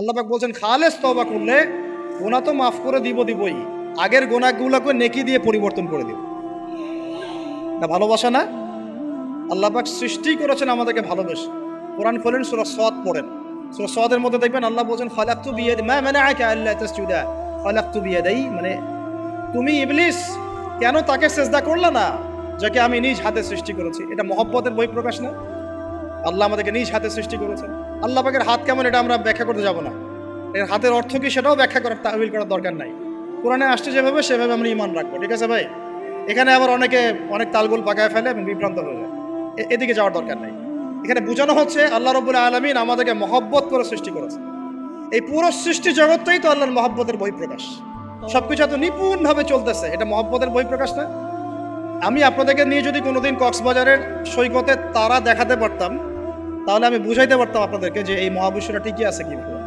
আল্লাহ পাক বলছেন খালেস তওবা করলে গুনাহ তো মাফ করে দিবই, আগের গুনাহগুলোকে নেকি দিয়ে পরিবর্তন করে দিব। না ভালোবাসা না? আল্লাহ পাক সৃষ্টি করেছেন আমাদেরকে ভালোবেসে। কোরআন খোলেন, সূরা সদ পড়েন। সূরা সদের মধ্যে দেখবেন আল্লাহ বলছেন খালাকতু বিয়াদি মা মানাআকা আল্লা তাসজুদা খালাকতু বিয়াদাই, মানে তুমি ইবলিস কেন তাকে সিজদা করলে না যাকে আমি নিজ হাতে সৃষ্টি করেছি। এটা মহব্বতের বহিঃপ্রকাশ না? আল্লাহ আমাদেরকে নিজ হাতে সৃষ্টি করেছেন। আল্লাহ পাকের হাত কেমন এটা আমরা ব্যাখ্যা করতে যাব না। এর হাতের অর্থ কি সেটাও ব্যাখ্যা করার তাহবিল করার দরকার নাই। কোরআনে আসছে যেভাবে সেভাবে আমরা ঈমান রাখবো, ঠিক আছে ভাই? এখানে আবার অনেকে অনেক তালগোল পাকায় ফেলে এবং বিভ্রান্ত হয়ে যায়, এদিকে যাওয়ার দরকার নাই। এখানে বোঝানো হচ্ছে আল্লাহ রাব্বুল আলামিন আমাদেরকে মহব্বত করে সৃষ্টি করেছে। এই পুরো সৃষ্টি জগৎটাই তো আল্লাহর মহব্বতের বহিঃপ্রকাশ। সবকিছু এত নিপুণভাবে চলতেছে, এটা মহব্বতের বহিঃপ্রকাশ না? আমি আপনাদেরকে নিয়ে যদি কোনোদিন কক্সবাজারের সৈকতে তারা দেখাতে পারতাম, তাহলে আমি বুঝাইতে পারতাম আপনাদেরকে যে এই মহাবিশ্বটা টিকে আছে কিভাবে।